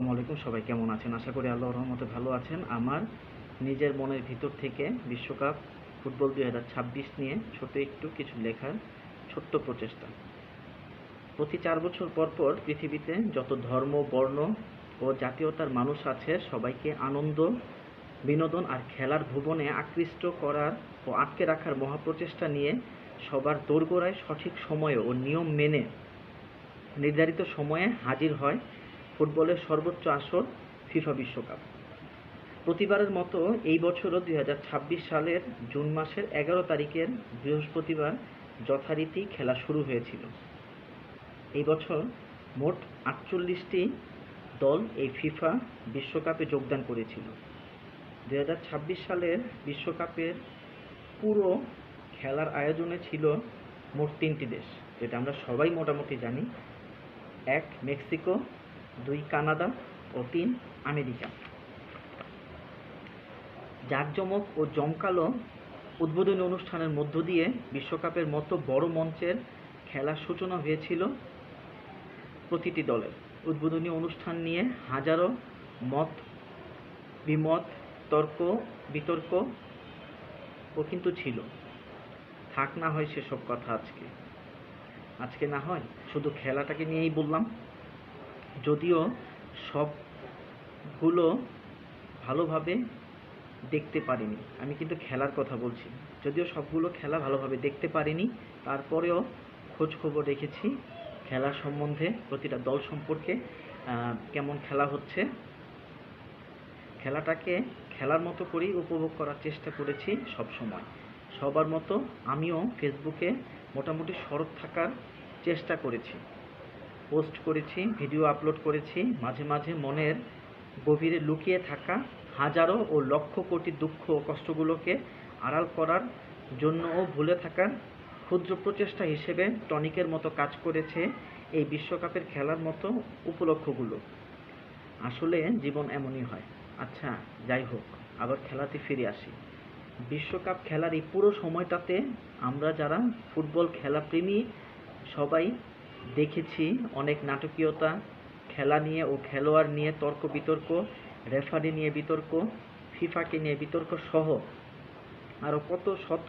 আসসালামু আলাইকুম। সবাই কেমন আছেন? আশা করি আল্লাহর রহমতে ভালো আছেন। আমার নিজের মনের ভিতর থেকে বিশ্বকাপ ফুটবল ২০২৬ নিয়ে ছোট একটু কিছু লেখার ছোট্ট প্রচেষ্টা। প্রতি ৪ বছর পর পর পৃথিবীতে যত ধর্ম, বর্ণ ও জাতীয়তার মানুষ আছে সবাইকে আনন্দ, বিনোদন আর খেলার ভুবনে আকৃষ্ট করার ও আটকে রাখার মহাপ্রচেষ্টা নিয়ে সবার দোরগোড়ায় সঠিক সময়ে ও নিয়ম মেনে নির্ধারিত সময়ে হাজির হয় ফুটবলের সর্বোচ্চ আসর ফিফা বিশ্বকাপ। প্রতিবারের মতো এই বছরও ২০২৬ সালের জুন মাসের ১১ তারিখের বৃহস্পতিবার যথারীতি খেলা শুরু হয়েছিল। এই বছর মোট ৪৮টি দল এই ফিফা বিশ্বকাপে যোগদান করেছিল। ২০২৬ সালের বিশ্বকাপের পুরো খেলার আয়োজনে ছিল মোট ৩টি দেশ, যেটা আমরা সবাই মোটামুটি জানি। ১ মেক্সিকো, ২ কানাডা ও ৩ আমেরিকা। জাঁকজমক ও জমকালো উদ্বোধনী অনুষ্ঠানের মধ্য দিয়ে বিশ্বকাপের মতো বড় মঞ্চের খেলার সূচনা হয়েছিল প্রতিটি দলের। উদ্বোধনী অনুষ্ঠান নিয়ে হাজারো মত বিমত, তর্ক বিতর্ক ও কিন্তু ছিল। থাক না হয় সেসব কথা আজকে না হয় শুধু খেলাটাকে নিয়েই বললাম। যদিও সবগুলো ভালোভাবে দেখতে পারিনি, আমি কিন্তু খেলার কথা বলছি, যদিও সবগুলো খেলা ভালোভাবে দেখতে পারিনি, তারপরেও খোঁজ খবর রেখেছি খেলা সম্বন্ধে, প্রতিটা দল সম্পর্কে, কেমন খেলা হচ্ছে। খেলাটাকে খেলার মতো করেই উপভোগ করার চেষ্টা করেছি সব সময়। সবার মতো আমিও ফেসবুকে মোটামুটি সরব থাকার চেষ্টা করেছি, পোস্ট করেছি, ভিডিও আপলোড করেছি। মাঝে মাঝে মনের গভীরে লুকিয়ে থাকা হাজারো ও লক্ষ কোটি দুঃখ ও কষ্টগুলোকে আড়াল করার জন্য ও ভুলে থাকার ক্ষুদ্র প্রচেষ্টা হিসেবে টনিকের মতো কাজ করেছে এই বিশ্বকাপের খেলার মতো উপলক্ষগুলো। আসলে জীবন এমনই হয়। আচ্ছা, যাই হোক, আবার খেলাতে ফিরে আসি। বিশ্বকাপ খেলার এই পুরো সময়টাতে আমরা যারা ফুটবল খেলা প্রেমী সবাই দেখেছি অনেক নাটকীয়তা, খেলা নিয়ে ও খেলোয়াড় নিয়ে তর্ক বিতর্ক, রেফারি নিয়ে বিতর্ক, ফিফাকে নিয়ে বিতর্ক সহ আরও কত শত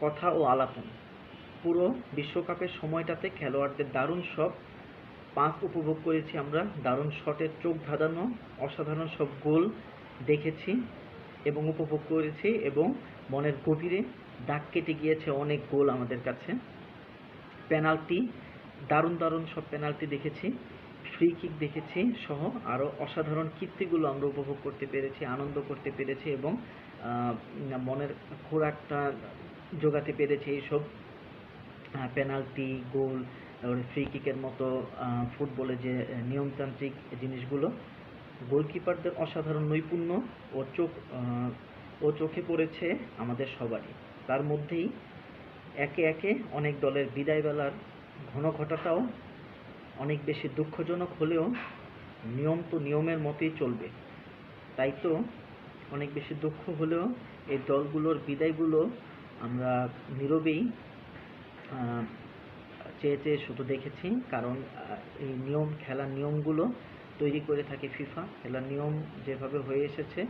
কথা ও আলাপন। পুরো বিশ্বকাপের সময়টাতে খেলোয়াড়দের দারুণ সব পাস উপভোগ করেছি আমরা, দারুণ শটের চোখ ধাঁধানো অসাধারণ সব গোল দেখেছি এবং উপভোগ করেছি, এবং মনের গভীরে দাগ কেটে গিয়েছে অনেক গোল আমাদের কাছে। পেনাল্টি, দারুণ দারুণ সব পেনাল্টি দেখেছি, ফ্রি কিক দেখেছি সহ আরও অসাধারণ কীর্তিগুলো আমরা উপভোগ করতে পেরেছি, আনন্দ করতে পেরেছি এবং মনের খোরাকটা জোগাতে পেরেছি এইসব পেনাল্টি, গোল, তারপরে ফ্রি কিকের মতো ফুটবলে যে নিয়মতান্ত্রিক জিনিসগুলো, গোলকিপারদের অসাধারণ নৈপুণ্য ও চোখে পড়েছে আমাদের সবারই। তার মধ্যেই একে একে অনেক দলের বিদায়বেলার ঘন ঘটাটাও অনেক বেশি দুঃখজনক হলেও নিয়ম তো নিয়মের মতোই চলবে। তাই তো অনেক বেশি দুঃখ হলেও এই দলগুলোর বিদায়গুলো আমরা নীরবেই চেয়ে চেয়ে শুধু দেখেছি, কারণ এই খেলার নিয়মগুলো তৈরি করে থাকে ফিফা। খেলার নিয়ম যেভাবে হয়ে এসেছে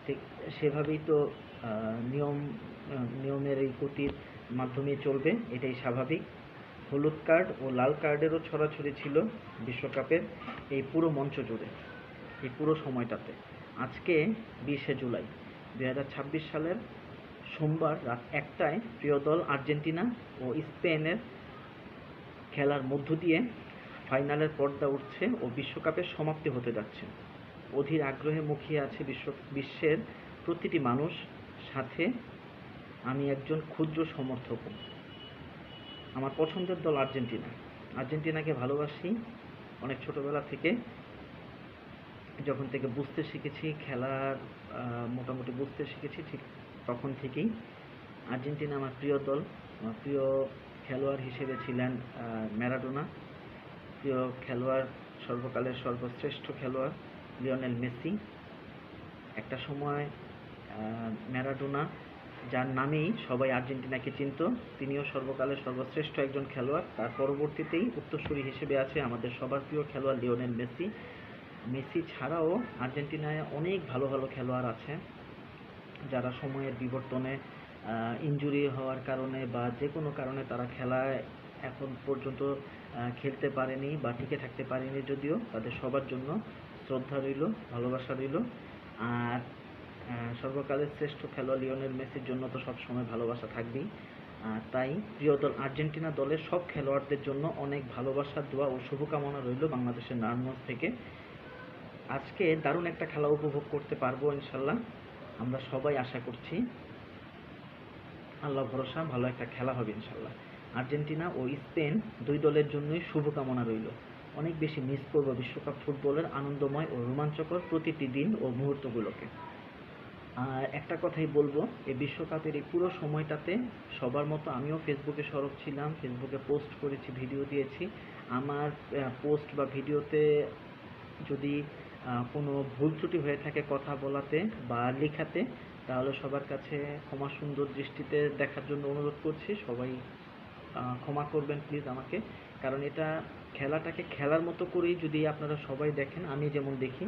ঠিক সেভাবেই তো নিয়মের এই গতির মাধ্যমে চলবে, এটাই স্বাভাবিক। হলুদ কার্ড ও লাল কার্ডেরও ছড়াছড়ি ছিল বিশ্বকাপের এই পুরো মঞ্চ জুড়ে, এই পুরো সময়টাতে। আজকে 20শে জুলাই 2026 সালের সোমবার রাত 1টায় প্রিয় দল আর্জেন্টিনা ও স্পেনের খেলার মধ্য দিয়ে ফাইনালের পর্দা উঠছে ও বিশ্বকাপের সমাপ্তি হতে যাচ্ছে। অধীর আগ্রহে মুখিয়ে আছে বিশ্বের প্রতিটি মানুষ, সাথে আমি একজন ক্ষুদ্র সমর্থক। আমার পছন্দের দল আর্জেন্টিনাকে ভালোবাসি অনেক ছোটবেলা থেকে, যখন থেকে বুঝতে শিখেছি, খেলার মোটামুটি বুঝতে শিখেছি, ঠিক তখন থেকেই আর্জেন্টিনা আমার প্রিয় দল। আমার প্রিয় খেলোয়াড় হিসেবে ছিলেন ম্যারাডোনা, প্রিয় খেলোয়াড় সর্বকালের সর্বশ্রেষ্ঠ খেলোয়াড় লিওনেল মেসি। একটা সময় ম্যারাডোনা যার নামেই সবাই আর্জেন্টিনাকে চিনত। তিনিও সর্বকালের সর্বশ্রেষ্ঠ একজন খেলোয়াড়। তার পরবর্তীতেই উত্তরসূরি হিসেবে আছে আমাদের সবার প্রিয় খেলোয়াড় লিওনেল মেসি। মেসি ছাড়াও আর্জেন্টিনায় অনেক ভালো ভালো খেলোয়াড় আছে, যারা সময়ের বিবর্তনে ইনজুরি হওয়ার কারণে বা যে কোনো কারণে তারা খেলায় এখন পর্যন্ত খেলতে পারেনি বা টিকে থাকতে পারেনি। যদিও তাদের সবার জন্য শ্রদ্ধা রইল, ভালোবাসা রইল। আর সর্বকালের শ্রেষ্ঠ খেলোয়াড় লিওনেল মেসির জন্য তো সবসময় ভালোবাসা থাকবেই। তাই প্রিয় দল আর্জেন্টিনা দলের সব খেলোয়াড়দের জন্য অনেক ভালোবাসা, দোয়া ও শুভকামনা রইল বাংলাদেশের নারায়ণগঞ্জ থেকে। আজকে দারুণ একটা খেলা উপভোগ করতে পারবো ইনশাল্লাহ, আমরা সবাই আশা করছি। আল্লাহ ভরসা, ভালো একটা খেলা হবে ইনশাল্লাহ। আর্জেন্টিনা ও স্পেন দুই দলের জন্যই শুভকামনা রইল। অনেক বেশি মিস করব বিশ্বকাপ ফুটবলের আনন্দময় ও রোমাঞ্চকর প্রতিটি দিন ও মুহূর্তগুলোকে। আর একটা কথাই বলবো, এই বিশ্বকাপের এই পুরো সময়টাতে সবার মতো আমিও ফেসবুকে সরব ছিলাম, ফেসবুকে পোস্ট করেছি, ভিডিও দিয়েছি। আমার পোস্ট বা ভিডিওতে যদি কোনো ভুল ত্রুটি হয়ে থাকে কথা বলাতে বা লেখাতে, তাহলে সবার কাছে ক্ষমা সুন্দর দৃষ্টিতে দেখার জন্য অনুরোধ করছি। সবাই ক্ষমা করবেন প্লিজ আমাকে, কারণ এটা খেলাটাকে খেলার মতো করেই যদি আপনারা সবাই দেখেন, আমি যেমন দেখি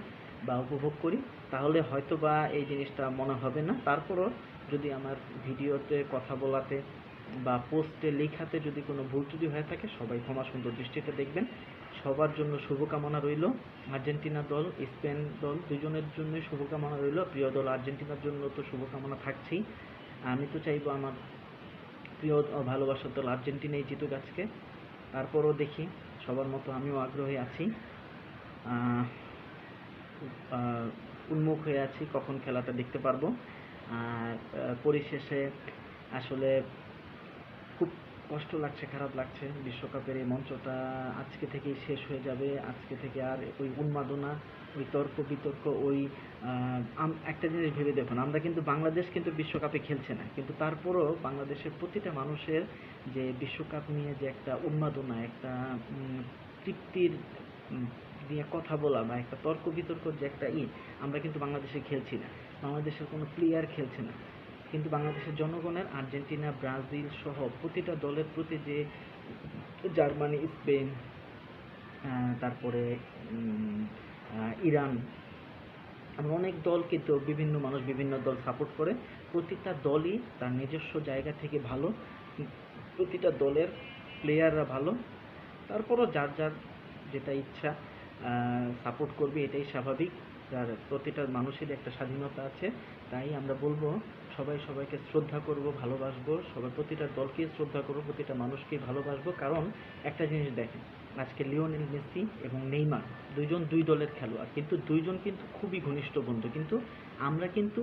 বা উপভোগ করি, তাহলে হয়তো বা এই জিনিসটা মনে হবে না। তারপরও যদি আমার ভিডিওতে কথা বলাতে বা পোস্টে লেখাতে যদি কোনো ভুল ত্রুটি হয়ে থাকে, সবাই ক্ষমা সুন্দর দৃষ্টিতে দেখবেন। সবার জন্য শুভকামনা রইল। আর্জেন্টিনা দল, স্পেন দল দুজনের জন্যই শুভকামনা রইল। প্রিয় দল আর্জেন্টিনার জন্য তো শুভকামনা থাকছেই। আমি তো চাইবো আমার প্রিয় ভালোবাসার দল আর্জেন্টিনাই জিতুক আজকে। তারপরও দেখি, সবার মতো আমিও আগ্রহী আছি, উন্মুখ হয়ে আছি কখন খেলাটা দেখতে পারবো। আর পরিশেষে আসলে খুব কষ্ট লাগছে, খারাপ লাগছে। বিশ্বকাপের এই মঞ্চটা আজকে থেকেই শেষ হয়ে যাবে। আজকে থেকে আর ওই উন্মাদনা, ওই তর্ক বিতর্ক, ওই একটা জিনিস ভেবে দেখুন, আমরা কিন্তু বাংলাদেশ কিন্তু বিশ্বকাপে খেলছে না, কিন্তু তারপরও বাংলাদেশের প্রতিটা মানুষের যে বিশ্বকাপ নিয়ে যে একটা উন্মাদনা, একটা তৃপ্তির নিয়ে কথা বলা বা একটা তর্ক বিতর্ক যে একটা আমরা কিন্তু বাংলাদেশে খেলছি না, বাংলাদেশের কোনো প্লেয়ার খেলছে না, কিন্তু বাংলাদেশের জনগণের আর্জেন্টিনা, ব্রাজিল সহ প্রতিটা দলের প্রতি যে জার্মানি, স্পেন, তারপরে ইরান, আমরা অনেক দল কিন্তু বিভিন্ন মানুষ বিভিন্ন দল সাপোর্ট করে। প্রতিটা দলই তার নিজস্ব জায়গা থেকে ভালো, প্রতিটা দলের প্লেয়াররা ভালো। তারপরও যার যার যেটা ইচ্ছা সাপোর্ট করবে, এটাই স্বাভাবিক। যার প্রতিটা মানুষেরই একটা স্বাধীনতা আছে। তাই আমরা বলবো সবাই সবাইকে শ্রদ্ধা করব, ভালোবাসবো, সবাই প্রতিটা দলকে শ্রদ্ধা করবো, প্রতিটা মানুষকেই ভালোবাসবো। কারণ একটা জিনিস দেখেন, আজকে লিওনেল মেসি এবং নেইমার দুইজন দুই দলের খেলোয়াড়, কিন্তু দুইজন কিন্তু খুবই ঘনিষ্ঠ বন্ধু, কিন্তু আমরা কিন্তু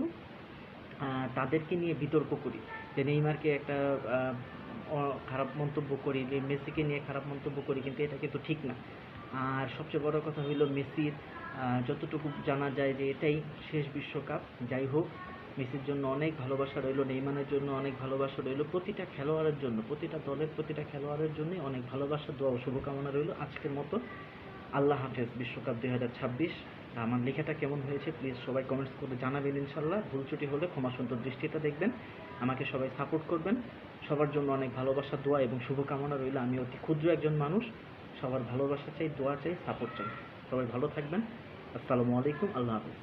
তাদেরকে নিয়ে বিতর্ক করি যে নেইমারকে একটা খারাপ মন্তব্য করি, যে মেসিকে নিয়ে খারাপ মন্তব্য করি, কিন্তু এটা কিন্তু ঠিক না। আর সবচেয়ে বড় কথা হইল মেসির যতটুকু জানা যায় যে এটাই শেষ বিশ্বকাপ। যাই হোক, মেসির জন্য অনেক ভালোবাসা রইল, নেইমারের জন্য অনেক ভালোবাসা রইল, প্রতিটা খেলোয়াড়ের জন্য, প্রতিটা দলের প্রতিটা খেলোয়াড়ের জন্যই অনেক ভালোবাসা, দোয়া ও শুভকামনা রইল। আজকের মতো আল্লাহ হাফেজ। বিশ্বকাপ 2026। আমার লেখাটা কেমন হয়েছে প্লিজ সবাই কমেন্টস করে জানাবেন ইনশাল্লাহ। ভুল ত্রুটি হলে ক্ষমা সুন্দর দৃষ্টিতে দেখবেন। আমাকে সবাই সাপোর্ট করবেন। সবার জন্য অনেক ভালোবাসা, দোয়া এবং শুভকামনা রইল। আমি অতি ক্ষুদ্র একজন মানুষ, সবার ভালোবাসা চাই, দোয়া চাই, সাপোর্ট চাই। সবাই ভালো থাকবেন। আসসালামু আলাইকুম, আল্লাহ হাফেজ।